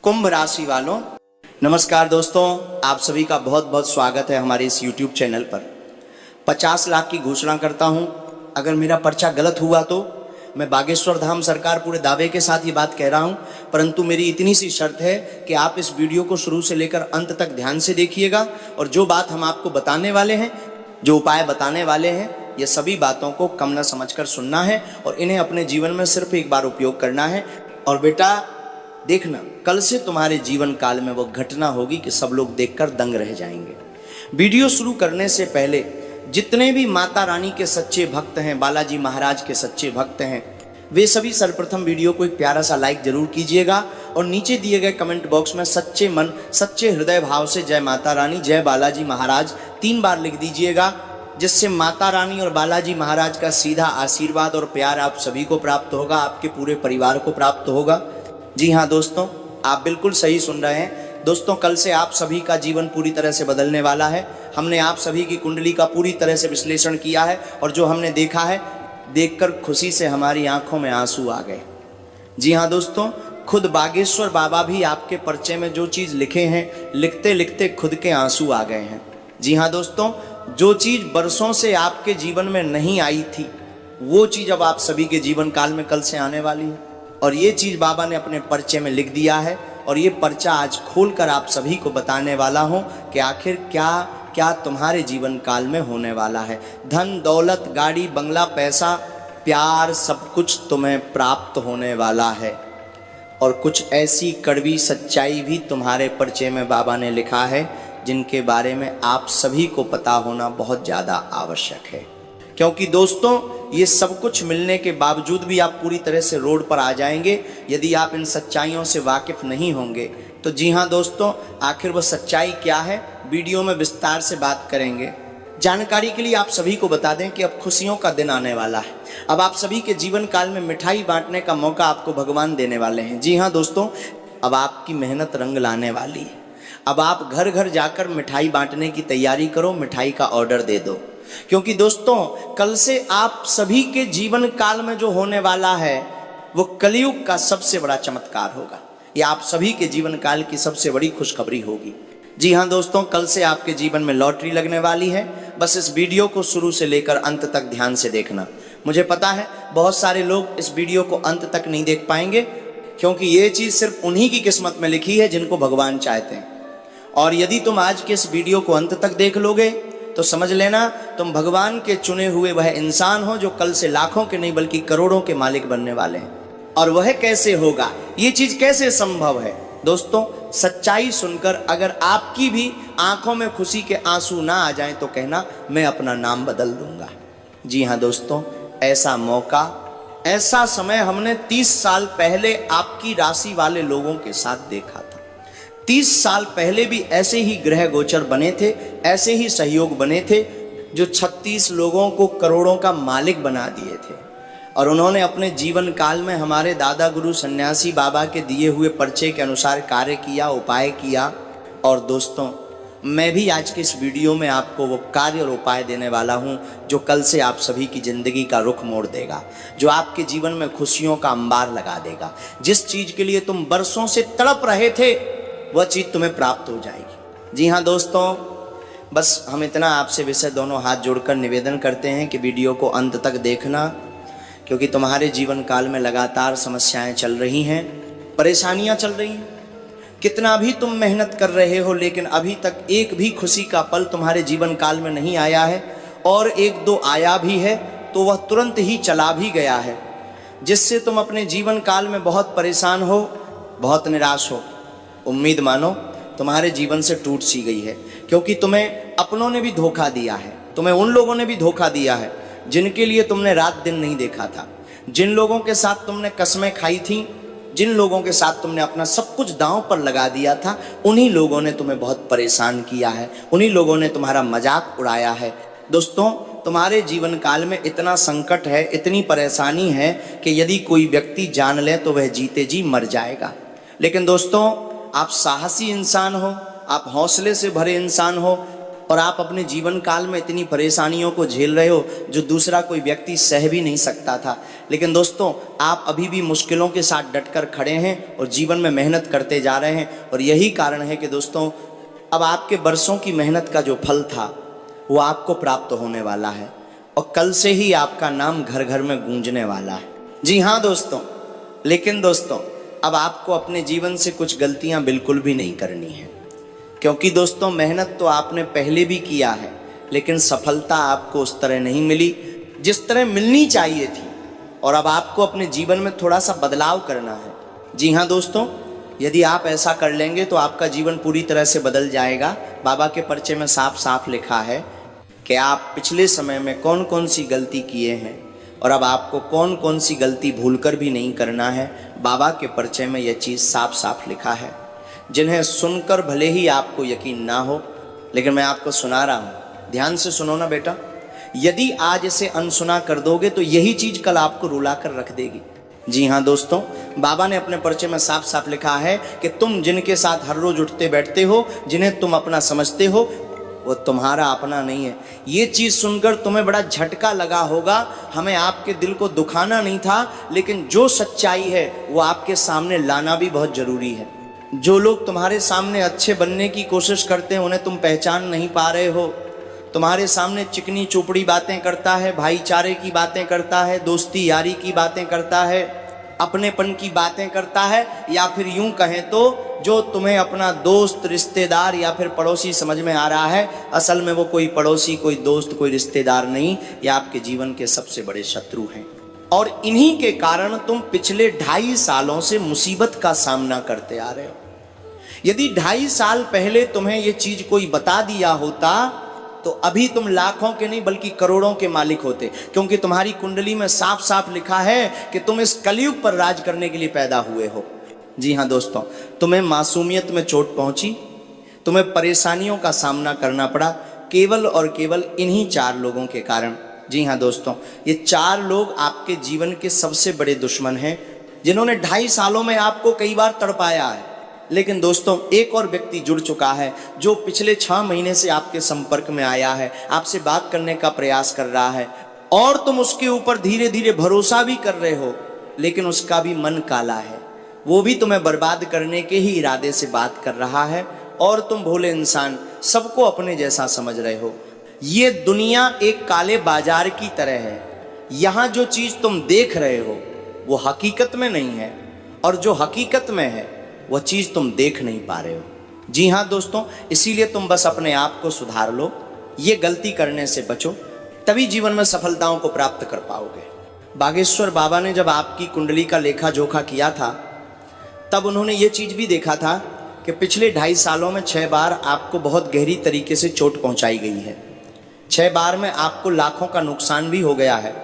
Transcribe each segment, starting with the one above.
कुंभ राशि वालों, नमस्कार दोस्तों। आप सभी का बहुत बहुत स्वागत है हमारे इस YouTube चैनल पर। 50 लाख की घोषणा करता हूं। अगर मेरा पर्चा गलत हुआ तो मैं बागेश्वर धाम सरकार पूरे दावे के साथ ये बात कह रहा हूं, परंतु मेरी इतनी सी शर्त है कि आप इस वीडियो को शुरू से लेकर अंत तक ध्यान से देखिएगा और जो बात हम आपको बताने वाले हैं, जो उपाय बताने वाले हैं, ये सभी बातों को कम न समझकर सुनना है और इन्हें अपने जीवन में सिर्फ एक बार उपयोग करना है। और बेटा देखना, कल से तुम्हारे जीवन काल में वो घटना होगी कि सब लोग देखकर दंग रह जाएंगे। वीडियो शुरू करने से पहले जितने भी माता रानी के सच्चे भक्त हैं, बालाजी महाराज के सच्चे भक्त हैं, वे सभी सर्वप्रथम वीडियो को एक प्यारा सा लाइक जरूर कीजिएगा और नीचे दिए गए कमेंट बॉक्स में सच्चे मन सच्चे हृदय भाव से जय माता रानी जय बालाजी महाराज 3 बार लिख दीजिएगा, जिससे माता रानी और बालाजी महाराज का सीधा आशीर्वाद और प्यार आप सभी को प्राप्त होगा, आपके पूरे परिवार को प्राप्त होगा। जी हाँ दोस्तों, आप बिल्कुल सही सुन रहे हैं। दोस्तों, कल से आप सभी का जीवन पूरी तरह से बदलने वाला है। हमने आप सभी की कुंडली का पूरी तरह से विश्लेषण किया है और जो हमने देखा है, देखकर खुशी से हमारी आंखों में आंसू आ गए। जी हाँ दोस्तों, खुद बागेश्वर बाबा भी आपके पर्चे में जो चीज़ लिखे हैं, लिखते लिखते खुद के आंसू आ गए हैं। जी हाँ दोस्तों, जो चीज़ बरसों से आपके जीवन में नहीं आई थी, वो चीज़ अब आप सभी के जीवन काल में कल से आने वाली है और ये चीज़ बाबा ने अपने पर्चे में लिख दिया है और ये पर्चा आज खोलकर आप सभी को बताने वाला हूँ कि आखिर क्या क्या तुम्हारे जीवन काल में होने वाला है। धन दौलत गाड़ी बंगला पैसा प्यार सब कुछ तुम्हें प्राप्त होने वाला है और कुछ ऐसी कड़वी सच्चाई भी तुम्हारे पर्चे में बाबा ने लिखा है जिनके बारे में आप सभी को पता होना बहुत ज़्यादा आवश्यक है। क्योंकि दोस्तों, ये सब कुछ मिलने के बावजूद भी आप पूरी तरह से रोड पर आ जाएंगे यदि आप इन सच्चाइयों से वाकिफ नहीं होंगे। तो जी हाँ दोस्तों, आखिर वह सच्चाई क्या है, वीडियो में विस्तार से बात करेंगे। जानकारी के लिए आप सभी को बता दें कि अब खुशियों का दिन आने वाला है। अब आप सभी के जीवन काल में मिठाई बांटने का मौका आपको भगवान देने वाले हैं। जी हाँ दोस्तों, अब आपकी मेहनत रंग लाने वाली है। अब आप घर घर जाकर मिठाई बांटने की तैयारी करो, मिठाई का ऑर्डर दे दो, क्योंकि दोस्तों कल से आप सभी के जीवन काल में जो होने वाला है वो कलयुग का सबसे बड़ा चमत्कार होगा। ये आप सभी के जीवन काल की सबसे बड़ी खुशखबरी होगी। जी हाँ दोस्तों, कल से आपके जीवन में लॉटरी लगने वाली है। बस इस वीडियो को शुरू से लेकर अंत तक ध्यान से देखना। मुझे पता है बहुत सारे लोग इस वीडियो को अंत तक नहीं देख पाएंगे, क्योंकि ये चीज़ सिर्फ उन्हीं की किस्मत में लिखी है जिनको भगवान चाहते हैं। और यदि तुम आज के इस वीडियो को अंत तक देख लोगे तो समझ लेना तुम भगवान के चुने हुए वह इंसान हो जो कल से लाखों के नहीं बल्कि करोड़ों के मालिक बनने वाले हैं। और वह कैसे होगा, ये चीज कैसे संभव है? दोस्तों, सच्चाई सुनकर अगर आपकी भी आंखों में खुशी के आंसू ना आ जाएं तो कहना मैं अपना नाम बदल दूंगा। जी हाँ दोस्तों, ऐसा मौका ऐसा समय हमने 30 साल पहले आपकी राशि वाले लोगों के साथ देखा था। 30 साल पहले भी ऐसे ही ग्रह गोचर बने थे, ऐसे ही सहयोग बने थे जो 36 लोगों को करोड़ों का मालिक बना दिए थे। और उन्होंने अपने जीवन काल में हमारे दादा गुरु सन्यासी बाबा के दिए हुए पर्चे के अनुसार कार्य किया, उपाय किया। और दोस्तों, मैं भी आज के इस वीडियो में आपको वो कार्य और उपाय देने वाला हूँ जो कल से आप सभी की ज़िंदगी का रुख मोड़ देगा, जो आपके जीवन में खुशियों का अंबार लगा देगा। जिस चीज़ के लिए तुम बरसों से तड़प रहे थे वह चीज़ तुम्हें प्राप्त हो जाएगी। जी हाँ दोस्तों, बस हम इतना आपसे विषय दोनों हाथ जोड़कर निवेदन करते हैं कि वीडियो को अंत तक देखना, क्योंकि तुम्हारे जीवन काल में लगातार समस्याएं चल रही हैं, परेशानियां चल रही हैं। कितना भी तुम मेहनत कर रहे हो लेकिन अभी तक एक भी खुशी का पल तुम्हारे जीवन काल में नहीं आया है, और एक दो आया भी है तो वह तुरंत ही चला भी गया है, जिससे तुम अपने जीवन काल में बहुत परेशान हो, बहुत निराश हो। उम्मीद मानो तुम्हारे जीवन से टूट सी गई है, क्योंकि तुम्हें अपनों ने भी धोखा दिया है, तुम्हें उन लोगों ने भी धोखा दिया है जिनके लिए तुमने रात दिन नहीं देखा था, जिन लोगों के साथ तुमने कसमें खाई थी, जिन लोगों के साथ तुमने अपना सब कुछ दांव पर लगा दिया था, उन्हीं लोगों ने तुम्हें बहुत परेशान किया है, उन्हीं लोगों ने तुम्हारा मजाक उड़ाया है। दोस्तों, तुम्हारे जीवन काल में इतना संकट है, इतनी परेशानी है कि यदि कोई व्यक्ति जान ले तो वह जीते जी मर जाएगा। लेकिन दोस्तों, आप साहसी इंसान हो, आप हौसले से भरे इंसान हो, और आप अपने जीवन काल में इतनी परेशानियों को झेल रहे हो जो दूसरा कोई व्यक्ति सह भी नहीं सकता था। लेकिन दोस्तों, आप अभी भी मुश्किलों के साथ डटकर खड़े हैं और जीवन में मेहनत करते जा रहे हैं। और यही कारण है कि दोस्तों, अब आपके बरसों की मेहनत का जो फल था वो आपको प्राप्त होने वाला है और कल से ही आपका नाम घर घर में गूंजने वाला है। जी हाँ दोस्तों, लेकिन दोस्तों, अब आपको अपने जीवन से कुछ गलतियां बिल्कुल भी नहीं करनी है, क्योंकि दोस्तों मेहनत तो आपने पहले भी किया है, लेकिन सफलता आपको उस तरह नहीं मिली जिस तरह मिलनी चाहिए थी। और अब आपको अपने जीवन में थोड़ा सा बदलाव करना है। जी हाँ दोस्तों, यदि आप ऐसा कर लेंगे तो आपका जीवन पूरी तरह से बदल जाएगा। बाबा के पर्चे में साफ साफ लिखा है कि आप पिछले समय में कौन कौन सी गलती किए हैं और अब आपको कौन कौन सी गलती भूलकर भी नहीं करना है। बाबा के पर्चे में यह चीज़ साफ साफ लिखा है, जिन्हें सुनकर भले ही आपको यकीन ना हो, लेकिन मैं आपको सुना रहा हूँ। ध्यान से सुनो ना बेटा, यदि आज इसे अनसुना कर दोगे तो यही चीज़ कल आपको रुला कर रख देगी। जी हाँ दोस्तों, बाबा ने अपने पर्चे में साफ साफ लिखा है कि तुम जिनके साथ हर रोज उठते बैठते हो, जिन्हें तुम अपना समझते हो, वो तुम्हारा अपना नहीं है। ये चीज़ सुनकर तुम्हें बड़ा झटका लगा होगा। हमें आपके दिल को दुखाना नहीं था, लेकिन जो सच्चाई है वो आपके सामने लाना भी बहुत ज़रूरी है। जो लोग तुम्हारे सामने अच्छे बनने की कोशिश करते हैं उन्हें तुम पहचान नहीं पा रहे हो। तुम्हारे सामने चिकनी चोपड़ी बातें करता है, भाईचारे की बातें करता है, दोस्ती यारी की बातें करता है, अपनेपन की बातें करता है, या फिर यूं कहें तो जो तुम्हें अपना दोस्त, रिश्तेदार या फिर पड़ोसी समझ में आ रहा है, असल में वो कोई पड़ोसी, कोई दोस्त, कोई रिश्तेदार नहीं, या आपके जीवन के सबसे बड़े शत्रु हैं। और इन्हीं के कारण तुम पिछले 2.5 सालों से मुसीबत का सामना करते आ रहे हो। यदि 2.5 साल पहले तुम्हें ये चीज कोई बता दिया होता तो अभी तुम लाखों के नहीं बल्कि करोड़ों के मालिक होते, क्योंकि तुम्हारी कुंडली में साफ साफ लिखा है कि तुम इस कलयुग पर राज करने के लिए पैदा हुए हो। जी हाँ दोस्तों, तुम्हें मासूमियत में चोट पहुंची, तुम्हें परेशानियों का सामना करना पड़ा केवल और केवल इन्हीं 4 लोगों के कारण। जी हाँ दोस्तों, ये 4 लोग आपके जीवन के सबसे बड़े दुश्मन हैं, जिन्होंने 2.5 सालों में आपको कई बार तड़पाया है। लेकिन दोस्तों, एक और व्यक्ति जुड़ चुका है जो पिछले 6 महीने से आपके संपर्क में आया है, आपसे बात करने का प्रयास कर रहा है, और तुम उसके ऊपर धीरे धीरे भरोसा भी कर रहे हो, लेकिन उसका भी मन काला है। वो भी तुम्हें बर्बाद करने के ही इरादे से बात कर रहा है, और तुम भोले इंसान सबको अपने जैसा समझ रहे हो। ये दुनिया एक काले बाजार की तरह है। यहाँ जो चीज़ तुम देख रहे हो वो हकीकत में नहीं है, और जो हकीकत में है वह चीज़ तुम देख नहीं पा रहे हो। जी हाँ दोस्तों, इसीलिए तुम बस अपने आप को सुधार लो, ये गलती करने से बचो, तभी जीवन में सफलताओं को प्राप्त कर पाओगे। बागेश्वर बाबा ने जब आपकी कुंडली का लेखा जोखा किया था, तब उन्होंने ये चीज़ भी देखा था कि पिछले 2.5 सालों में 6 बार आपको बहुत गहरी तरीके से चोट पहुंचाई गई है। 6 बार में आपको लाखों का नुकसान भी हो गया है।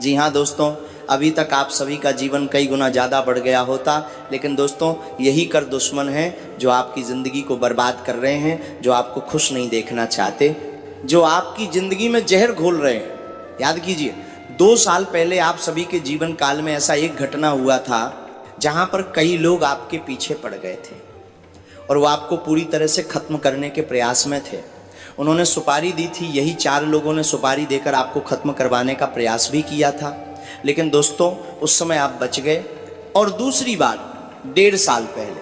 जी हाँ दोस्तों, अभी तक आप सभी का जीवन कई गुना ज़्यादा बढ़ गया होता, लेकिन दोस्तों यही कर दुश्मन हैं जो आपकी ज़िंदगी को बर्बाद कर रहे हैं, जो आपको खुश नहीं देखना चाहते, जो आपकी ज़िंदगी में जहर घोल रहे हैं। याद कीजिए, 2 साल पहले आप सभी के जीवन काल में ऐसा एक घटना हुआ था जहाँ पर कई लोग आपके पीछे पड़ गए थे और वो आपको पूरी तरह से ख़त्म करने के प्रयास में थे। उन्होंने सुपारी दी थी, यही 4 लोगों ने सुपारी देकर आपको ख़त्म करवाने का प्रयास भी किया था, लेकिन दोस्तों उस समय आप बच गए। और दूसरी बार 1.5 साल पहले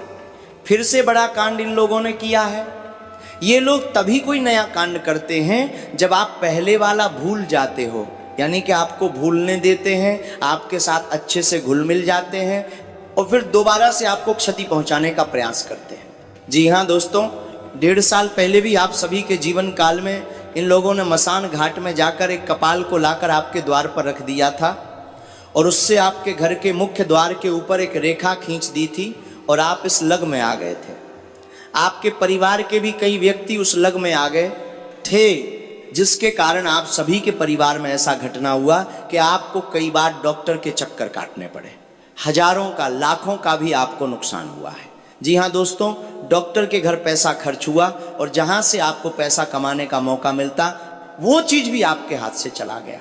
फिर से बड़ा कांड इन लोगों ने किया है। ये लोग तभी कोई नया कांड करते हैं जब आप पहले वाला भूल जाते हो, यानी कि आपको भूलने देते हैं, आपके साथ अच्छे से घुल मिल जाते हैं और फिर दोबारा से आपको क्षति पहुंचाने का प्रयास करते हैं। जी हाँ दोस्तों, 1.5 साल पहले भी आप सभी के जीवन काल में इन लोगों ने मसान घाट में जाकर एक कपाल को लाकर आपके द्वार पर रख दिया था और उससे आपके घर के मुख्य द्वार के ऊपर एक रेखा खींच दी थी और आप इस लग में आ गए थे। आपके परिवार के भी कई व्यक्ति उस लग में आ गए थे, जिसके कारण आप सभी के परिवार में ऐसा घटना हुआ कि आपको कई बार डॉक्टर के चक्कर काटने पड़े, हजारों का, लाखों का भी आपको नुकसान हुआ है। जी हाँ दोस्तों, डॉक्टर के घर पैसा खर्च हुआ और जहाँ से आपको पैसा कमाने का मौका मिलता वो चीज़ भी आपके हाथ से चला गया।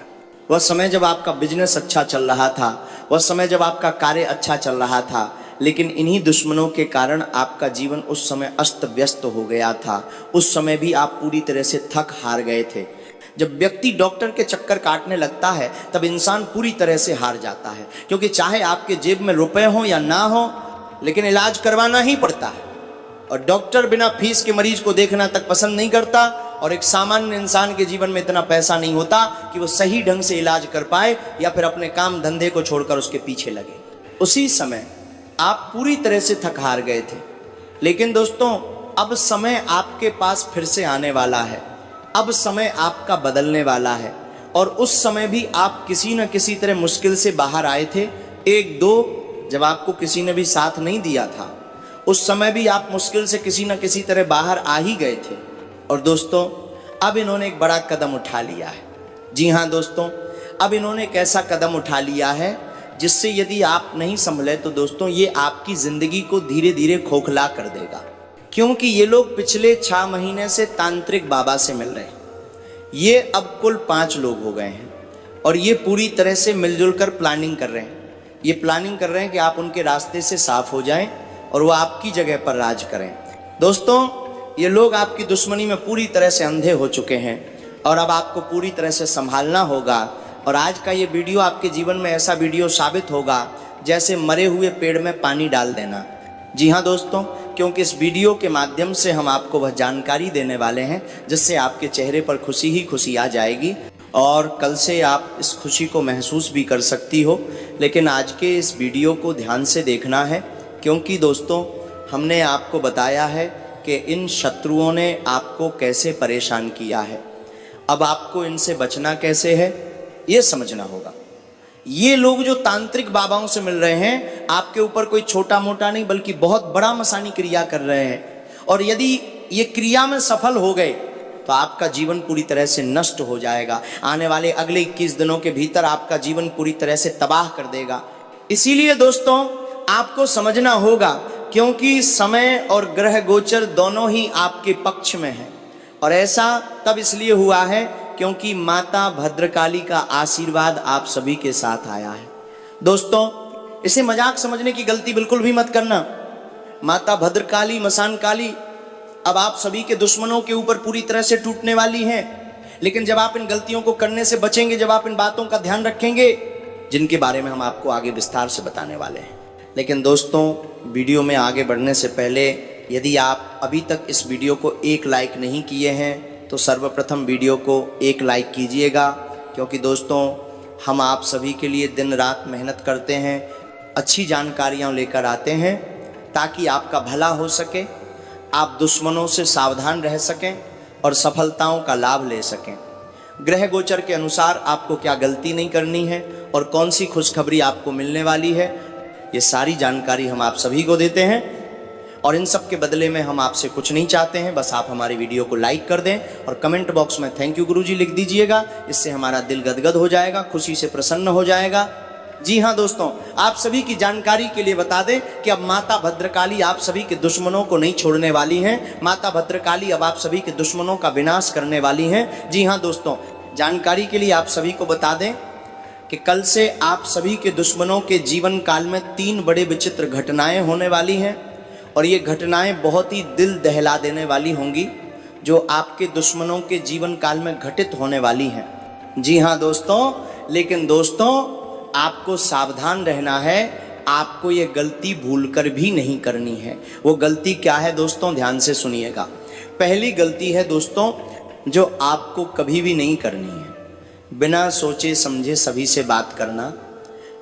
वह समय जब आपका बिजनेस अच्छा चल रहा था, वह समय जब आपका कार्य अच्छा चल रहा था, लेकिन इन्हीं दुश्मनों के कारण आपका जीवन उस समय अस्त व्यस्त हो गया था। उस समय भी आप पूरी तरह से थक हार गए थे। जब व्यक्ति डॉक्टर के चक्कर काटने लगता है तब इंसान पूरी तरह से हार जाता है, क्योंकि चाहे आपके जेब में रुपए हो या ना हो, लेकिन इलाज करवाना ही पड़ता है। और डॉक्टर बिना फीस के मरीज को देखना तक पसंद नहीं करता, और एक सामान्य इंसान के जीवन में इतना पैसा नहीं होता कि वो सही ढंग से इलाज कर पाए या फिर अपने काम धंधे को छोड़कर उसके पीछे लगे। उसी समय आप पूरी तरह से थक हार गए थे। लेकिन दोस्तों, अब समय आपके पास फिर से आने वाला है। अब समय आपका बदलने वाला है, और उस समय भी आप किसी न किसी तरह मुश्किल से बाहर आए थे। एक दो जब आपको किसी ने भी साथ नहीं दिया था, उस समय भी आप मुश्किल से किसी न किसी तरह बाहर आ ही गए थे। और दोस्तों, अब इन्होंने एक बड़ा कदम उठा लिया है। जी हाँ दोस्तों, अब इन्होंने एक ऐसा कदम उठा लिया है जिससे यदि आप नहीं संभले तो दोस्तों ये आपकी ज़िंदगी को धीरे धीरे खोखला कर देगा। क्योंकि ये लोग पिछले 6 महीने से तांत्रिक बाबा से मिल रहे हैं। ये अब कुल 5 लोग हो गए हैं, और ये पूरी तरह से मिलजुल कर प्लानिंग कर रहे हैं। ये प्लानिंग कर रहे हैं कि आप उनके रास्ते से साफ हो जाएं और वो आपकी जगह पर राज करें। दोस्तों, ये लोग आपकी दुश्मनी में पूरी तरह से अंधे हो चुके हैं, और अब आपको पूरी तरह से संभालना होगा। और आज का ये वीडियो आपके जीवन में ऐसा वीडियो साबित होगा जैसे मरे हुए पेड़ में पानी डाल देना। जी हाँ दोस्तों, क्योंकि इस वीडियो के माध्यम से हम आपको वह जानकारी देने वाले हैं जिससे आपके चेहरे पर खुशी ही खुशी आ जाएगी, और कल से आप इस खुशी को महसूस भी कर सकती हो। लेकिन आज के इस वीडियो को ध्यान से देखना है, क्योंकि दोस्तों हमने आपको बताया है कि इन शत्रुओं ने आपको कैसे परेशान किया है। अब आपको इनसे बचना कैसे है ये समझना होगा। ये लोग जो तांत्रिक बाबाओं से मिल रहे हैं, आपके ऊपर कोई छोटा मोटा नहीं बल्कि बहुत बड़ा मसानी क्रिया कर रहे हैं। और यदि ये क्रिया में सफल हो गए तो आपका जीवन पूरी तरह से नष्ट हो जाएगा। आने वाले अगले 21 दिनों के भीतर आपका जीवन पूरी तरह से तबाह कर देगा। इसीलिए दोस्तों आपको समझना होगा, क्योंकि समय और ग्रह गोचर दोनों ही आपके पक्ष में है। और ऐसा तब इसलिए हुआ है क्योंकि माता भद्रकाली का आशीर्वाद आप सभी के साथ आया है। दोस्तों, इसे मजाक समझने की गलती बिल्कुल भी मत करना। माता भद्रकाली, मसान काली अब आप सभी के दुश्मनों के ऊपर पूरी तरह से टूटने वाली हैं। लेकिन जब आप इन गलतियों को करने से बचेंगे, जब आप इन बातों का ध्यान रखेंगे जिनके बारे में हम आपको आगे विस्तार से बताने वाले हैं। लेकिन दोस्तों, वीडियो में आगे बढ़ने से पहले यदि आप अभी तक इस वीडियो को 1 लाइक नहीं किए हैं तो सर्वप्रथम वीडियो को 1 लाइक कीजिएगा, क्योंकि दोस्तों हम आप सभी के लिए दिन रात मेहनत करते हैं, अच्छी जानकारियाँ लेकर आते हैं ताकि आपका भला हो सके, आप दुश्मनों से सावधान रह सकें और सफलताओं का लाभ ले सकें। ग्रह गोचर के अनुसार आपको क्या गलती नहीं करनी है और कौन सी खुशखबरी आपको मिलने वाली है, ये सारी जानकारी हम आप सभी को देते हैं। और इन सब के बदले में हम आपसे कुछ नहीं चाहते हैं, बस आप हमारी वीडियो को लाइक कर दें और कमेंट बॉक्स में थैंक यू गुरुजी लिख दीजिएगा। इससे हमारा दिल गदगद हो जाएगा, खुशी से प्रसन्न हो जाएगा। जी हाँ दोस्तों, आप सभी की जानकारी के लिए बता दें कि अब माता भद्रकाली आप सभी के दुश्मनों को नहीं छोड़ने वाली हैं। माता भद्रकाली अब आप सभी के दुश्मनों का विनाश करने वाली हैं। जी हाँ दोस्तों, जानकारी के लिए आप सभी को बता दें कि कल से आप सभी के दुश्मनों के जीवन काल में 3 बड़े विचित्र घटनाएं होने वाली हैं, और ये घटनाएं बहुत ही दिल दहला देने वाली होंगी जो आपके दुश्मनों के जीवन काल में घटित होने वाली हैं। जी हाँ दोस्तों, लेकिन दोस्तों आपको सावधान रहना है, आपको ये गलती भूलकर भी नहीं करनी है। वो गलती क्या है दोस्तों, ध्यान से सुनिएगा। पहली गलती है दोस्तों जो आपको कभी भी नहीं करनी है, बिना सोचे समझे सभी से बात करना,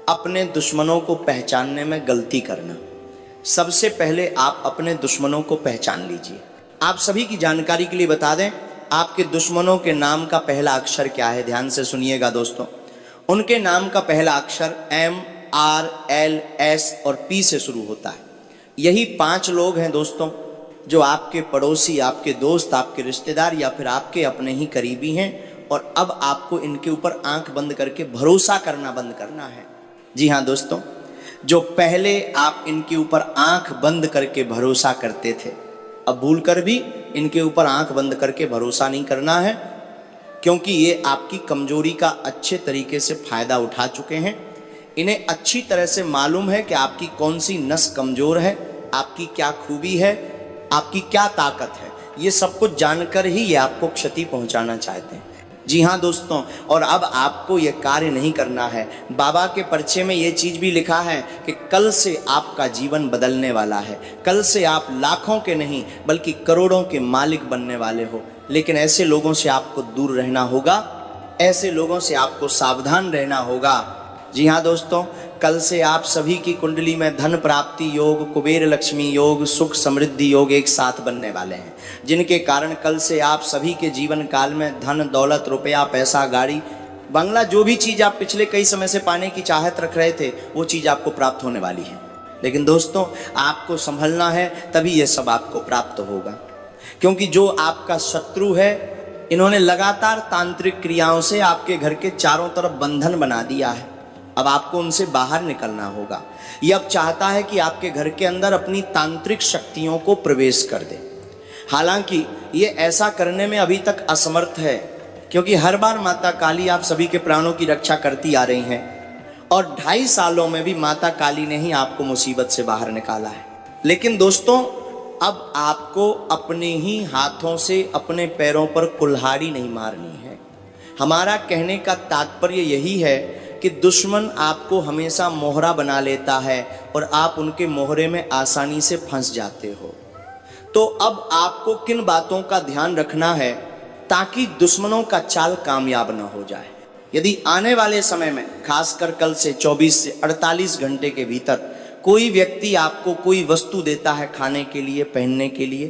अपने दुश्मनों को पहचानने में गलती करना। सबसे पहले आप अपने दुश्मनों को पहचान लीजिए। आप सभी की जानकारी के लिए बता दें, आपके दुश्मनों के नाम का पहला अक्षर क्या है, ध्यान से सुनिएगा दोस्तों। उनके नाम का पहला अक्षर M, R, L, S और P से शुरू होता है। यही 5 लोग हैं दोस्तों जो आपके पड़ोसी, आपके दोस्त, आपके रिश्तेदार या फिर आपके अपने ही करीबी हैं, और अब आपको इनके ऊपर आंख बंद करके भरोसा करना बंद करना है। जी हाँ दोस्तों, जो पहले आप इनके ऊपर आंख बंद करके भरोसा करते थे, अब भूलकर भी इनके ऊपर आंख बंद करके भरोसा नहीं करना है, क्योंकि ये आपकी कमजोरी का अच्छे तरीके से फायदा उठा चुके हैं। इन्हें अच्छी तरह से मालूम है कि आपकी कौन सी नस कमजोर है, आपकी क्या खूबी है, आपकी क्या ताकत है। ये सब कुछ जानकर ही ये आपको क्षति पहुंचाना चाहते हैं। जी हाँ दोस्तों, और अब आपको ये कार्य नहीं करना है। बाबा के पर्चे में ये चीज़ भी लिखा है कि कल से आपका जीवन बदलने वाला है। कल से आप लाखों के नहीं बल्कि करोड़ों के मालिक बनने वाले हो। लेकिन ऐसे लोगों से आपको दूर रहना होगा, ऐसे लोगों से आपको सावधान रहना होगा। जी हाँ दोस्तों, कल से आप सभी की कुंडली में धन प्राप्ति योग, कुबेर लक्ष्मी योग, सुख समृद्धि योग एक साथ बनने वाले हैं, जिनके कारण कल से आप सभी के जीवन काल में धन दौलत रुपया पैसा गाड़ी बंगला जो भी चीज़ आप पिछले कई समय से पाने की चाहत रख रहे थे वो चीज़ आपको प्राप्त होने वाली है। लेकिन दोस्तों आपको संभलना है, तभी ये सब आपको प्राप्त होगा। क्योंकि जो आपका शत्रु है, इन्होंने लगातार तांत्रिक क्रियाओं से आपके घर के चारों तरफ बंधन बना दिया है। अब आपको उनसे बाहर निकलना होगा। ये अब चाहता है कि आपके घर के अंदर अपनी तांत्रिक शक्तियों को प्रवेश कर दे। हालांकि ये ऐसा करने में अभी तक असमर्थ है, क्योंकि हर बार माता काली आप सभी के प्राणों की रक्षा करती आ रही हैं और 2.5 सालों में भी माता काली ने ही आपको मुसीबत से बाहर निकाला है। लेकिन दोस्तों अब आपको अपने ही हाथों से अपने पैरों पर कुल्हाड़ी नहीं मारनी है। हमारा कहने का तात्पर्य यही है कि दुश्मन आपको हमेशा मोहरा बना लेता है और आप उनके मोहरे में आसानी से फंस जाते हो। तो अब आपको किन बातों का ध्यान रखना है ताकि दुश्मनों का चाल कामयाब न हो जाए। यदि आने वाले समय में, खासकर कल से 24 से 48 घंटे के भीतर कोई व्यक्ति आपको कोई वस्तु देता है खाने के लिए, पहनने के लिए,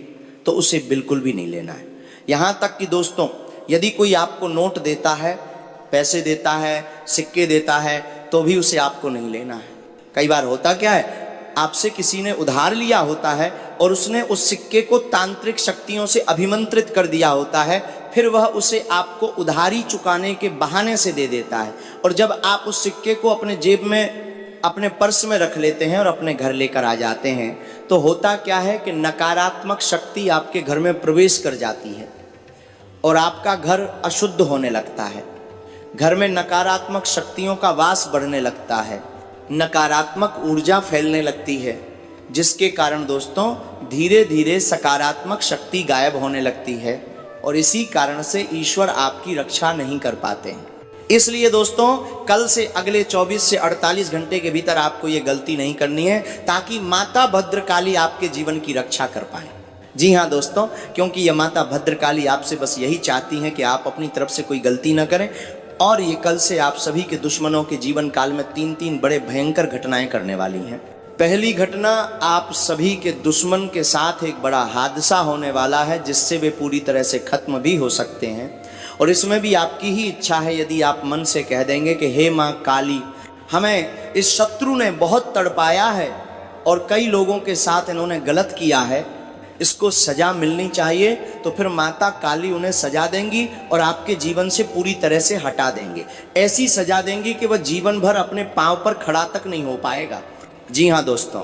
तो उसे बिल्कुल भी नहीं लेना है। यहाँ तक कि दोस्तों यदि कोई आपको नोट देता है, पैसे देता है, सिक्के देता है, तो भी उसे आपको नहीं लेना है। कई बार होता क्या है, आपसे किसी ने उधार लिया होता है और उसने उस सिक्के को तांत्रिक शक्तियों से अभिमंत्रित कर दिया होता है, फिर वह उसे आपको उधारी चुकाने के बहाने से दे देता है। और जब आप उस सिक्के को अपने जेब में, अपने पर्स में रख लेते हैं और अपने घर लेकर आ जाते हैं, तो होता क्या है कि नकारात्मक शक्ति आपके घर में प्रवेश कर जाती है और आपका घर अशुद्ध होने लगता है। घर में नकारात्मक शक्तियों का वास बढ़ने लगता है, नकारात्मक ऊर्जा फैलने लगती है, जिसके कारण दोस्तों धीरे धीरे सकारात्मक शक्ति गायब होने लगती है और इसी कारण से ईश्वर आपकी रक्षा नहीं कर पाते हैं। इसलिए दोस्तों कल से अगले 24 से 48 घंटे के भीतर आपको ये गलती नहीं करनी है, ताकि माता भद्रकाली आपके जीवन की रक्षा कर पाए। जी हाँ दोस्तों, क्योंकि ये माता भद्रकाली आपसे बस यही चाहती हैं कि आप अपनी तरफ से कोई गलती न करें। और ये कल से आप सभी के दुश्मनों के जीवन काल में 3 बड़े भयंकर घटनाएं करने वाली हैं। पहली घटना, आप सभी के दुश्मन के साथ एक बड़ा हादसा होने वाला है, जिससे वे पूरी तरह से खत्म भी हो सकते हैं। और इसमें भी आपकी ही इच्छा है, यदि आप मन से कह देंगे कि हे माँ काली, हमें इस शत्रु ने बहुत तड़पाया है और कई लोगों के साथ इन्होंने गलत किया है, इसको सजा मिलनी चाहिए, तो फिर माता काली उन्हें सजा देंगी और आपके जीवन से पूरी तरह से हटा देंगे। ऐसी सजा देंगी कि वह जीवन भर अपने पांव पर खड़ा तक नहीं हो पाएगा। जी हाँ दोस्तों,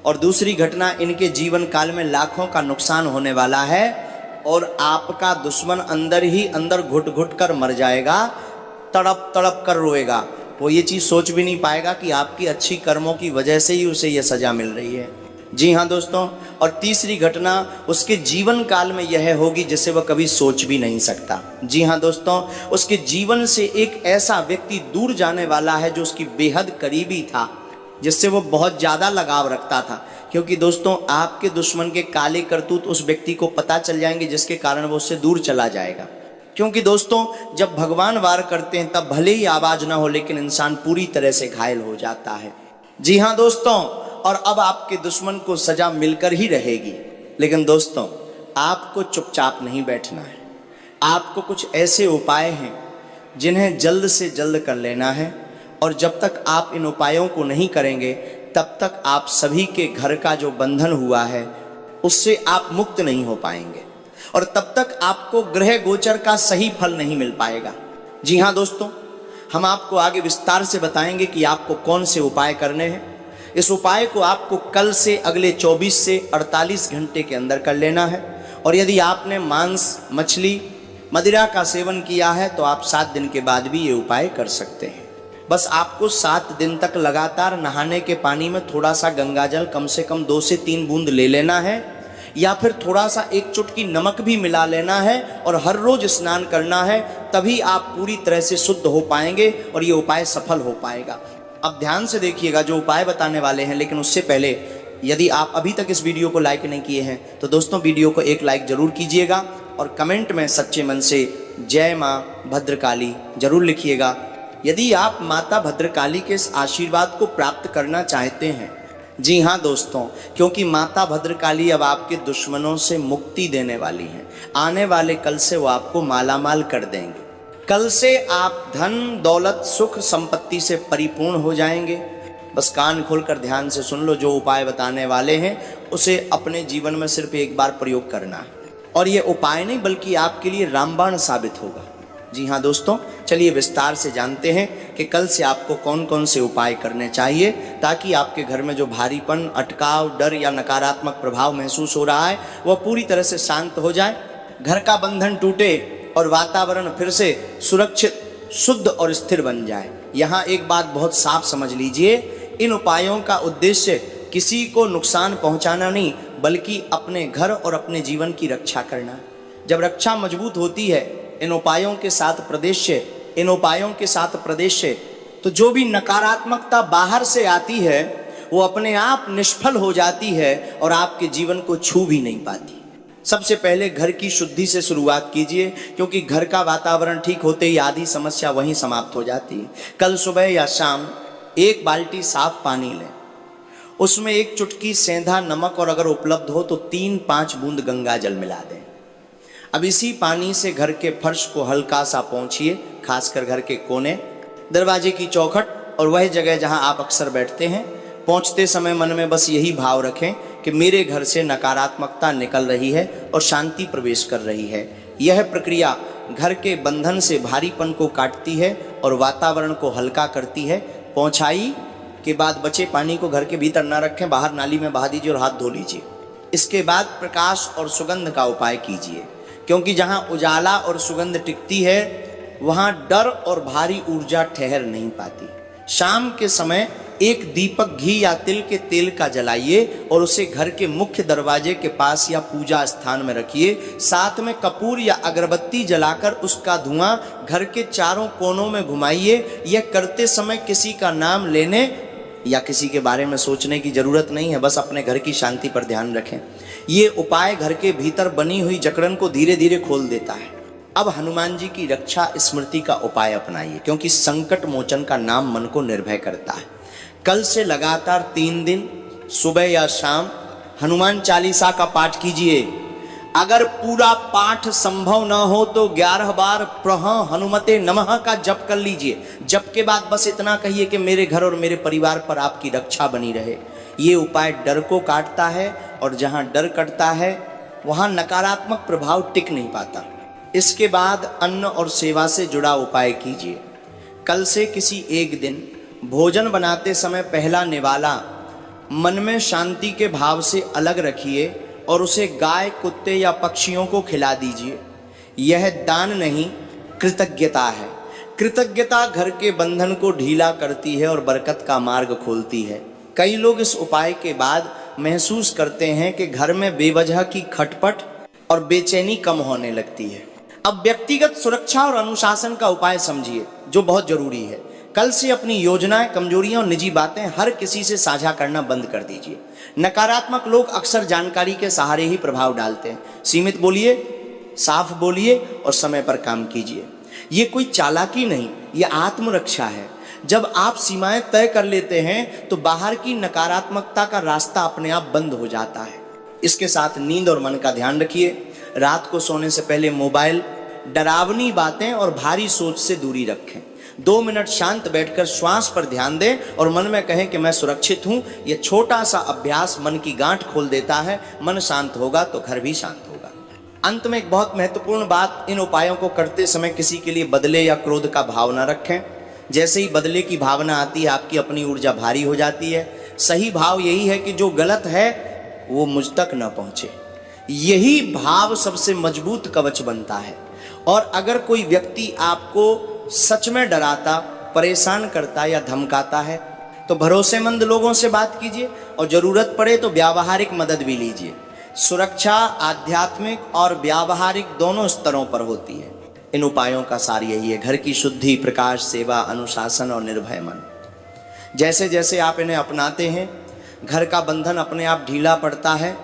और दूसरी घटना, इनके जीवन काल में लाखों का नुकसान होने वाला है और आपका दुश्मन अंदर ही अंदर घुट घुट कर मर जाएगा, तड़प तड़प कर रोएगा। वो ये चीज़ सोच भी नहीं पाएगा कि आपकी अच्छी कर्मों की वजह से ही उसे ये सजा मिल रही है। जी हाँ दोस्तों, और तीसरी घटना उसके जीवन काल में यह होगी जिसे वह कभी सोच भी नहीं सकता। जी हाँ दोस्तों, उसके जीवन से एक ऐसा व्यक्ति दूर जाने वाला है जो उसकी बेहद करीबी था, जिससे वो बहुत ज़्यादा लगाव रखता था। क्योंकि दोस्तों आपके दुश्मन के काले करतूत उस व्यक्ति को पता चल जाएंगे, जिसके कारण वो उससे दूर चला जाएगा। क्योंकि दोस्तों जब भगवान वार करते हैं तब भले ही आवाज़ ना हो, लेकिन इंसान पूरी तरह से घायल हो जाता है। जी हाँ दोस्तों, और अब आपके दुश्मन को सजा मिलकर ही रहेगी। लेकिन दोस्तों आपको चुपचाप नहीं बैठना है, आपको कुछ ऐसे उपाय हैं जिन्हें जल्द से जल्द कर लेना है। और जब तक आप इन उपायों को नहीं करेंगे तब तक आप सभी के घर का जो बंधन हुआ है उससे आप मुक्त नहीं हो पाएंगे और तब तक आपको ग्रह गोचर का सही फल नहीं मिल पाएगा। जी हाँ दोस्तों, हम आपको आगे विस्तार से बताएंगे कि आपको कौन से उपाय करने हैं। इस उपाय को आपको कल से अगले 24 से 48 घंटे के अंदर कर लेना है। और यदि आपने मांस, मछली, मदिरा का सेवन किया है तो आप 7 दिन के बाद भी ये उपाय कर सकते हैं। बस आपको 7 दिन तक लगातार नहाने के पानी में थोड़ा सा गंगाजल कम से कम 2 से 3 बूंद ले लेना है, या फिर थोड़ा सा 1 चुटकी नमक भी मिला लेना है और हर रोज स्नान करना है। तभी आप पूरी तरह से शुद्ध हो पाएंगे और ये उपाय सफल हो पाएगा। अब ध्यान से देखिएगा जो उपाय बताने वाले हैं, लेकिन उससे पहले यदि आप अभी तक इस वीडियो को लाइक नहीं किए हैं तो दोस्तों वीडियो को एक लाइक जरूर कीजिएगा और कमेंट में सच्चे मन से जय माँ भद्रकाली जरूर लिखिएगा। यदि आप माता भद्रकाली के इस आशीर्वाद को प्राप्त करना चाहते हैं, जी हाँ दोस्तों, क्योंकि माता भद्रकाली अब आपके दुश्मनों से मुक्ति देने वाली हैं। आने वाले कल से वो आपको मालामाल कर देंगे। कल से आप धन दौलत सुख संपत्ति से परिपूर्ण हो जाएंगे। बस कान खोलकर ध्यान से सुन लो, जो उपाय बताने वाले हैं उसे अपने जीवन में सिर्फ एक बार प्रयोग करना है। और ये उपाय नहीं बल्कि आपके लिए रामबाण साबित होगा। जी हाँ दोस्तों, चलिए विस्तार से जानते हैं कि कल से आपको कौन कौन से उपाय करने चाहिए ताकि आपके घर में जो भारीपन, अटकाव, डर या नकारात्मक प्रभाव महसूस हो रहा है वह पूरी तरह से शांत हो जाए, घर का बंधन टूटे और वातावरण फिर से सुरक्षित, शुद्ध और स्थिर बन जाए। यहाँ एक बात बहुत साफ समझ लीजिए, इन उपायों का उद्देश्य किसी को नुकसान पहुँचाना नहीं बल्कि अपने घर और अपने जीवन की रक्षा करना। जब रक्षा मजबूत होती है इन उपायों के साथ प्रदेश से, तो जो भी नकारात्मकता बाहर से आती है वो अपने आप निष्फल हो जाती है और आपके जीवन को छू भी नहीं पाती। सबसे पहले घर की शुद्धि से शुरुआत कीजिए, क्योंकि घर का वातावरण ठीक होते ही आधी समस्या वहीं समाप्त हो जाती है। कल सुबह या शाम 1 बाल्टी साफ पानी लें, उसमें 1 चुटकी सेंधा नमक और अगर उपलब्ध हो तो 3-5 बूंद गंगा जल मिला दें। अब इसी पानी से घर के फर्श को हल्का सा पोंछिए, खासकर घर के कोने, दरवाजे की चौखट और वह जगह जहां आप अक्सर बैठते हैं। पहुंचते समय मन में बस यही भाव रखें कि मेरे घर से नकारात्मकता निकल रही है और शांति प्रवेश कर रही है। यह प्रक्रिया घर के बंधन से भारीपन को काटती है और वातावरण को हल्का करती है। पहुंचाई के बाद बचे पानी को घर के भीतर ना रखें, बाहर नाली में बहा दीजिए और हाथ धो लीजिए। इसके बाद प्रकाश और सुगंध का उपाय कीजिए, क्योंकि जहां उजाला और सुगंध टिकती है वहां डर और भारी ऊर्जा ठहर नहीं पाती। शाम के समय 1 दीपक घी या तिल के तेल का जलाइए और उसे घर के मुख्य दरवाजे के पास या पूजा स्थान में रखिए। साथ में कपूर या अगरबत्ती जलाकर उसका धुआं घर के चारों कोनों में घुमाइए। यह करते समय किसी का नाम लेने या किसी के बारे में सोचने की जरूरत नहीं है, बस अपने घर की शांति पर ध्यान रखें। ये उपाय घर के भीतर बनी हुई जकड़न को धीरे धीरे खोल देता है। अब हनुमान जी की रक्षा स्मृति का उपाय अपनाइए, क्योंकि संकट मोचन का नाम मन को निर्भय करता है। कल से लगातार 3 दिन सुबह या शाम हनुमान चालीसा का पाठ कीजिए। अगर पूरा पाठ संभव न हो तो 11 बार प्रह हनुमते नमः का जप कर लीजिए। जप के बाद बस इतना कहिए कि मेरे घर और मेरे परिवार पर आपकी रक्षा बनी रहे। ये उपाय डर को काटता है और जहाँ डर कटता है वहाँ नकारात्मक प्रभाव टिक नहीं पाता। इसके बाद अन्न और सेवा से जुड़ा उपाय कीजिए। कल से किसी एक दिन भोजन बनाते समय पहला निवाला मन में शांति के भाव से अलग रखिए और उसे गाय, कुत्ते या पक्षियों को खिला दीजिए। यह दान नहीं, कृतज्ञता है। कृतज्ञता घर के बंधन को ढीला करती है और बरकत का मार्ग खोलती है। कई लोग इस उपाय के बाद महसूस करते हैं कि घर में बेवजह की खटपट और बेचैनी कम होने लगती है। अब व्यक्तिगत सुरक्षा और अनुशासन का उपाय समझिए, जो बहुत जरूरी है। कल से अपनी योजनाएं, कमजोरियां और निजी बातें हर किसी से साझा करना बंद कर दीजिए। नकारात्मक लोग अक्सर जानकारी के सहारे ही प्रभाव डालते हैं। सीमित बोलिए, साफ बोलिए और समय पर काम कीजिए। ये कोई चालाकी नहीं, ये आत्मरक्षा है। जब आप सीमाएं तय कर लेते हैं तो बाहर की नकारात्मकता का रास्ता अपने आप बंद हो जाता है। इसके साथ नींद और मन का ध्यान रखिए। रात को सोने से पहले मोबाइल, डरावनी बातें और भारी सोच से दूरी रखें। 2 मिनट शांत बैठकर श्वास पर ध्यान दें और मन में कहें कि मैं सुरक्षित हूं। यह छोटा सा अभ्यास मन की गांठ खोल देता है। मन शांत होगा तो घर भी शांत होगा। अंत में एक बहुत महत्वपूर्ण बात, इन उपायों को करते समय किसी के लिए बदले या क्रोध का भाव न रखें। जैसे ही बदले की भावना आती है आपकी अपनी ऊर्जा भारी हो जाती है। सही भाव यही है कि जो गलत है वो मुझ तक न पहुंचे। यही भाव सबसे मजबूत कवच बनता है। और अगर कोई व्यक्ति आपको सच में डराता, परेशान करता या धमकाता है तो भरोसेमंद लोगों से बात कीजिए और जरूरत पड़े तो व्यावहारिक मदद भी लीजिए। सुरक्षा आध्यात्मिक और व्यावहारिक दोनों स्तरों पर होती है। इन उपायों का सार यही है: घर की शुद्धि, प्रकाश, सेवा, अनुशासन और निर्भय मन। जैसे जैसे आप इन्हें अपनाते हैं घर का बंधन अपने आप ढीला पड़ता है,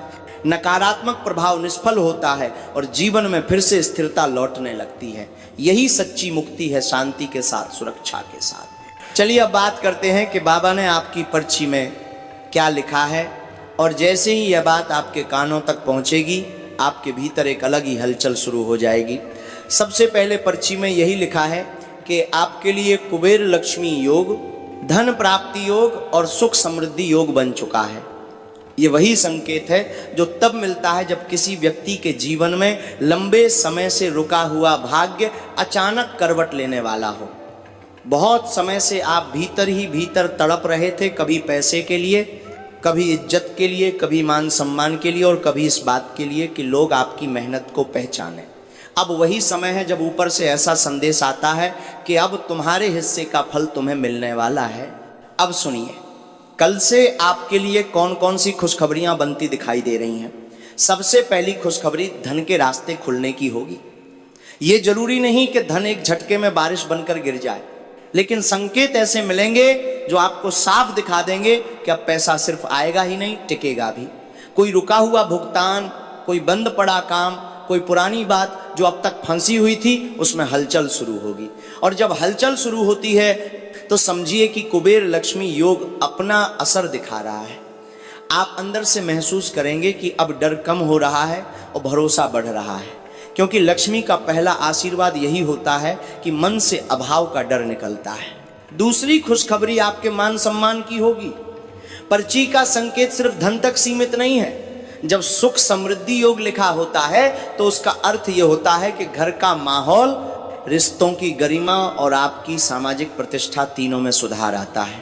नकारात्मक प्रभाव निष्फल होता है और जीवन में फिर से स्थिरता लौटने लगती है। यही सच्ची मुक्ति है, शांति के साथ, सुरक्षा के साथ। चलिए अब बात करते हैं कि बाबा ने आपकी पर्ची में क्या लिखा है। और जैसे ही यह बात आपके कानों तक पहुंचेगी आपके भीतर एक अलग ही हलचल शुरू हो जाएगी। सबसे पहले पर्ची में यही लिखा है कि आपके लिए कुबेर लक्ष्मी योग, धन प्राप्ति योग और सुख समृद्धि योग बन चुका है। ये वही संकेत है जो तब मिलता है जब किसी व्यक्ति के जीवन में लंबे समय से रुका हुआ भाग्य अचानक करवट लेने वाला हो। बहुत समय से आप भीतर ही भीतर तड़प रहे थे, कभी पैसे के लिए, कभी इज्जत के लिए, कभी मान सम्मान के लिए और कभी इस बात के लिए कि लोग आपकी मेहनत को पहचाने। अब वही समय है जब ऊपर से ऐसा संदेश आता है कि अब तुम्हारे हिस्से का फल तुम्हें मिलने वाला है। अब सुनिए, कल से आपके लिए कौन कौन सी खुशखबरियां बनती दिखाई दे रही हैं। सबसे पहली खुशखबरी धन के रास्ते खुलने की होगी। ये जरूरी नहीं कि धन एक झटके में बारिश बनकर गिर जाए, लेकिन संकेत ऐसे मिलेंगे जो आपको साफ दिखा देंगे कि अब पैसा सिर्फ आएगा ही नहीं, टिकेगा भी। कोई रुका हुआ भुगतान, कोई बंद पड़ा काम, कोई पुरानी बात जो अब तक फंसी हुई थी उसमें हलचल शुरू होगी। और जब हलचल शुरू होती है तो समझिए कि कुबेर लक्ष्मी योग अपना असर दिखा रहा है। आप अंदर से महसूस करेंगे कि अब डर कम हो रहा है और भरोसा बढ़ रहा है, क्योंकि लक्ष्मी का पहला आशीर्वाद यही होता है कि मन से अभाव का डर निकलता है। दूसरी खुशखबरी आपके मान सम्मान की होगी। पर्ची का संकेत सिर्फ धन तक सीमित नहीं है। जब सुख समृद्धि योग लिखा होता है तो उसका अर्थ यह होता है कि घर का माहौल, रिश्तों की गरिमा और आपकी सामाजिक प्रतिष्ठा, तीनों में सुधार आता है।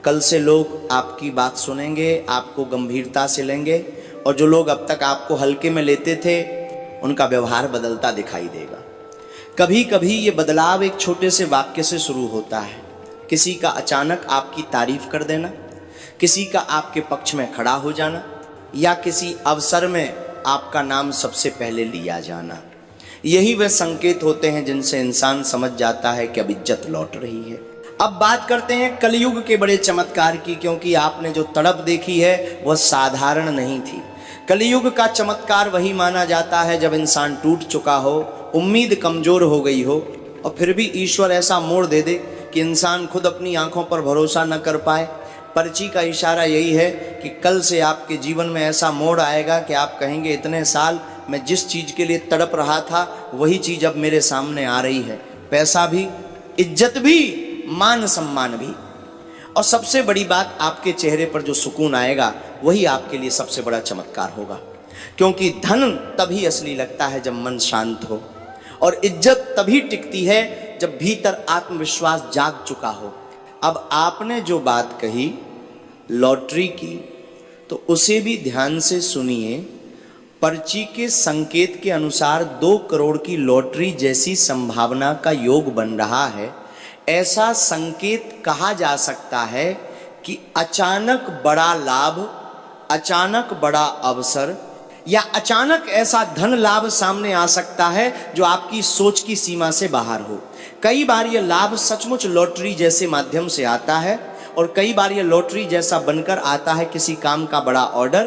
कल से लोग आपकी बात सुनेंगे, आपको गंभीरता से लेंगे और जो लोग अब तक आपको हल्के में लेते थे उनका व्यवहार बदलता दिखाई देगा। कभी कभी ये बदलाव एक छोटे से वाक्य से शुरू होता है। किसी का अचानक आपकी तारीफ कर देना, किसी का आपके पक्ष में खड़ा हो जाना या किसी अवसर में आपका नाम सबसे पहले लिया जाना। यही वे संकेत होते हैं जिनसे इंसान समझ जाता है कि अब इज्जत लौट रही है। अब बात करते हैं कलयुग के बड़े चमत्कार की, क्योंकि आपने जो तड़प देखी है वह साधारण नहीं थी। कलयुग का चमत्कार वही माना जाता है जब इंसान टूट चुका हो, उम्मीद कमजोर हो गई हो और फिर भी ईश्वर ऐसा मोड़ दे दे कि इंसान खुद अपनी आंखों पर भरोसा न कर पाए। पर्ची का इशारा यही है कि कल से आपके जीवन में ऐसा मोड़ आएगा कि आप कहेंगे, इतने साल मैं जिस चीज़ के लिए तड़प रहा था वही चीज़ अब मेरे सामने आ रही है। पैसा भी, इज्जत भी, मान सम्मान भी। और सबसे बड़ी बात, आपके चेहरे पर जो सुकून आएगा वही आपके लिए सबसे बड़ा चमत्कार होगा, क्योंकि धन तभी असली लगता है जब मन शांत हो और इज्जत तभी टिकती है जब भीतर आत्मविश्वास जाग चुका हो। अब आपने जो बात कही लॉटरी की, तो उसे भी ध्यान से सुनिए। पर्ची के संकेत के अनुसार 2 करोड़ की लॉटरी जैसी संभावना का योग बन रहा है। ऐसा संकेत कहा जा सकता है कि अचानक बड़ा लाभ, अचानक बड़ा अवसर या अचानक ऐसा धन लाभ सामने आ सकता है जो आपकी सोच की सीमा से बाहर हो। कई बार यह लाभ सचमुच लॉटरी जैसे माध्यम से आता है और कई बार यह लॉटरी जैसा बनकर आता है किसी काम का बड़ा ऑर्डर,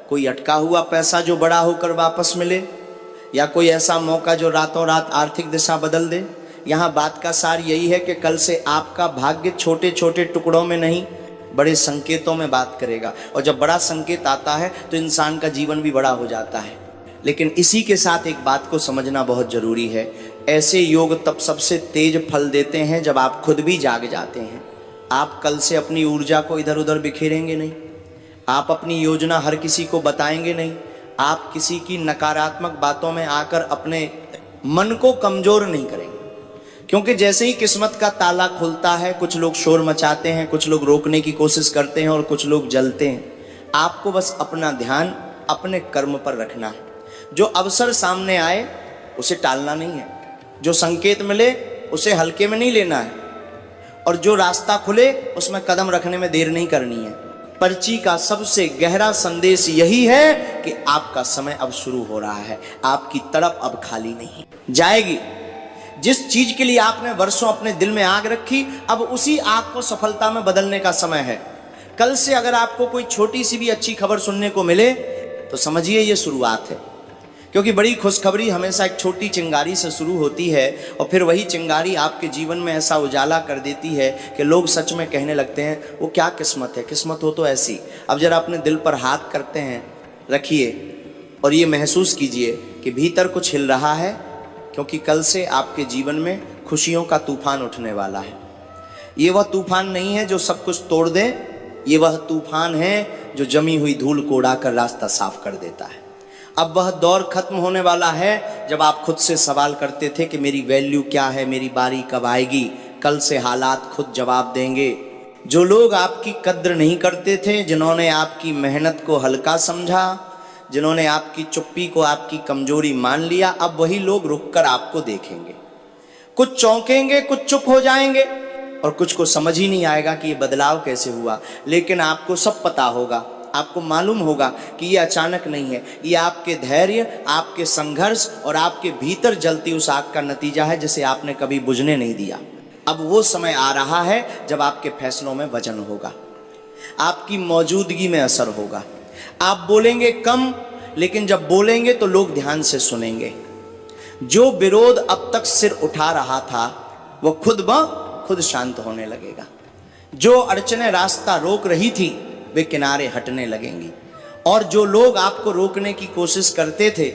कोई अटका हुआ पैसा जो बड़ा होकर वापस मिले, या कोई ऐसा मौका जो रातों रात आर्थिक दिशा बदल दे। यहाँ बात का सार यही है कि कल से आपका भाग्य छोटे छोटे टुकड़ों में नहीं, बड़े संकेतों में बात करेगा। और जब बड़ा संकेत आता है तो इंसान का जीवन भी बड़ा हो जाता है। लेकिन इसी के साथ एक बात को समझना बहुत जरूरी है, ऐसे योग तब सबसे तेज फल देते हैं जब आप खुद भी जाग जाते हैं। आप कल से अपनी ऊर्जा को इधर उधर बिखेरेंगे नहीं, आप अपनी योजना हर किसी को बताएंगे नहीं, आप किसी की नकारात्मक बातों में आकर अपने मन को कमजोर नहीं करेंगे। क्योंकि जैसे ही किस्मत का ताला खुलता है, कुछ लोग शोर मचाते हैं, कुछ लोग रोकने की कोशिश करते हैं और कुछ लोग जलते हैं। आपको बस अपना ध्यान अपने कर्म पर रखना है। जो अवसर सामने आए उसे टालना नहीं है, जो संकेत मिले उसे हल्के में नहीं लेना है और जो रास्ता खुले उसमें कदम रखने में देर नहीं करनी है। पर्ची का सबसे गहरा संदेश यही है कि आपका समय अब शुरू हो रहा है, आपकी तड़प अब खाली नहीं जाएगी। जिस चीज के लिए आपने वर्षों अपने दिल में आग रखी, अब उसी आग को सफलता में बदलने का समय है। कल से अगर आपको कोई छोटी सी भी अच्छी खबर सुनने को मिले तो समझिए ये शुरुआत है, क्योंकि बड़ी खुशखबरी हमेशा एक छोटी चिंगारी से शुरू होती है और फिर वही चिंगारी आपके जीवन में ऐसा उजाला कर देती है कि लोग सच में कहने लगते हैं वो क्या किस्मत है, किस्मत हो तो ऐसी। अब जरा अपने दिल पर हाथ करते हैं रखिए और ये महसूस कीजिए कि भीतर कुछ हिल रहा है, क्योंकि कल से आपके जीवन में खुशियों का तूफान उठने वाला है। ये वह तूफान नहीं है जो सब कुछ तोड़ दे, ये वह तूफान है जो जमी हुई धूल को उड़ाकर रास्ता साफ कर देता है। अब वह दौर खत्म होने वाला है जब आप खुद से सवाल करते थे कि मेरी वैल्यू क्या है, मेरी बारी कब आएगी। कल से हालात खुद जवाब देंगे। जो लोग आपकी कद्र नहीं करते थे, जिन्होंने आपकी मेहनत को हल्का समझा, जिन्होंने आपकी चुप्पी को आपकी कमजोरी मान लिया, अब वही लोग रुककर आपको देखेंगे। कुछ चौंकेंगे, कुछ चुप हो जाएंगे और कुछ को समझ ही नहीं आएगा कि ये बदलाव कैसे हुआ। लेकिन आपको सब पता होगा, आपको मालूम होगा कि ये अचानक नहीं है, ये आपके धैर्य, आपके संघर्ष और आपके भीतर जलती उस आग का नतीजा है जिसे आपने कभी बुझने नहीं दिया। अब वो समय आ रहा है जब आपके फैसलों में वजन होगा, आपकी मौजूदगी में असर होगा। आप बोलेंगे कम, लेकिन जब बोलेंगे तो लोग ध्यान से सुनेंगे। जो विरोध अब तक सिर उठा रहा था वो खुद ब खुद शांत होने लगेगा। जो अड़चने रास्ता रोक रही थी वे किनारे हटने लगेंगी, और जो लोग आपको रोकने की कोशिश करते थे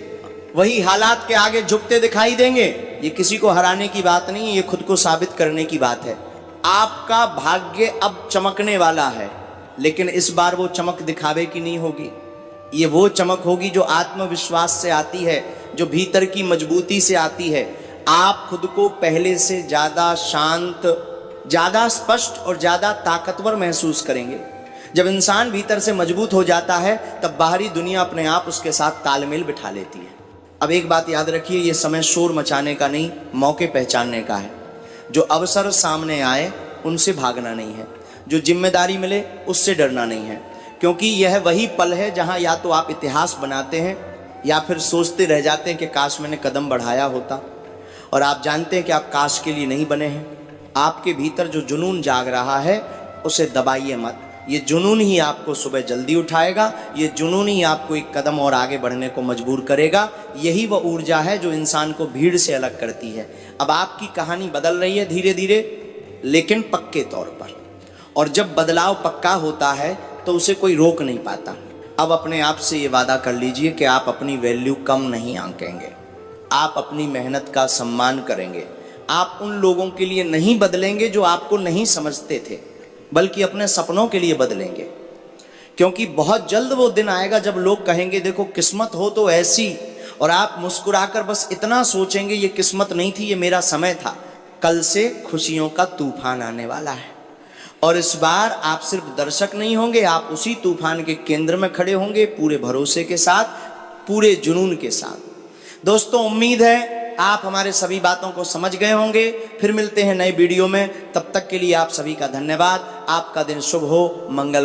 वही हालात के आगे झुकते दिखाई देंगे। ये किसी को हराने की बात नहीं है, ये खुद को साबित करने की बात है। आपका भाग्य अब चमकने वाला है, लेकिन इस बार वो चमक दिखावे की नहीं होगी। ये वो चमक होगी जो आत्मविश्वास से आती है, जो भीतर की मजबूती से आती है। आप खुद को पहले से ज्यादा शांत, ज्यादा स्पष्ट और ज्यादा ताकतवर महसूस करेंगे। जब इंसान भीतर से मजबूत हो जाता है तब बाहरी दुनिया अपने आप उसके साथ तालमेल बिठा लेती है। अब एक बात याद रखिए, ये समय शोर मचाने का नहीं, मौके पहचानने का है। जो अवसर सामने आए उनसे भागना नहीं है, जो जिम्मेदारी मिले उससे डरना नहीं है, क्योंकि यह वही पल है जहां या तो आप इतिहास बनाते हैं या फिर सोचते रह जाते हैं कि काश मैंने कदम बढ़ाया होता। और आप जानते हैं कि आप काश के लिए नहीं बने हैं। आपके भीतर जो जुनून जाग रहा है उसे दबाइए मत। ये जुनून ही आपको सुबह जल्दी उठाएगा, ये जुनून ही आपको एक कदम और आगे बढ़ने को मजबूर करेगा। यही वह ऊर्जा है जो इंसान को भीड़ से अलग करती है। अब आपकी कहानी बदल रही है धीरे धीरे, लेकिन पक्के तौर पर। और जब बदलाव पक्का होता है तो उसे कोई रोक नहीं पाता। अब अपने आप से ये वादा कर लीजिए कि आप अपनी वैल्यू कम नहीं आंकेंगे, आप अपनी मेहनत का सम्मान करेंगे। आप उन लोगों के लिए नहीं बदलेंगे जो आपको नहीं समझते थे, बल्कि अपने सपनों के लिए बदलेंगे। क्योंकि बहुत जल्द वो दिन आएगा जब लोग कहेंगे देखो किस्मत हो तो ऐसी, और आप मुस्कुराकर बस इतना सोचेंगे ये किस्मत नहीं थी, ये मेरा समय था। कल से खुशियों का तूफान आने वाला है, और इस बार आप सिर्फ दर्शक नहीं होंगे, आप उसी तूफान के केंद्र में खड़े होंगे, पूरे भरोसे के साथ, पूरे जुनून के साथ। दोस्तों, उम्मीद है आप हमारे सभी बातों को समझ गए होंगे। फिर मिलते हैं नए वीडियो में, तब तक के लिए आप सभी का धन्यवाद। आपका दिन शुभ हो, मंगल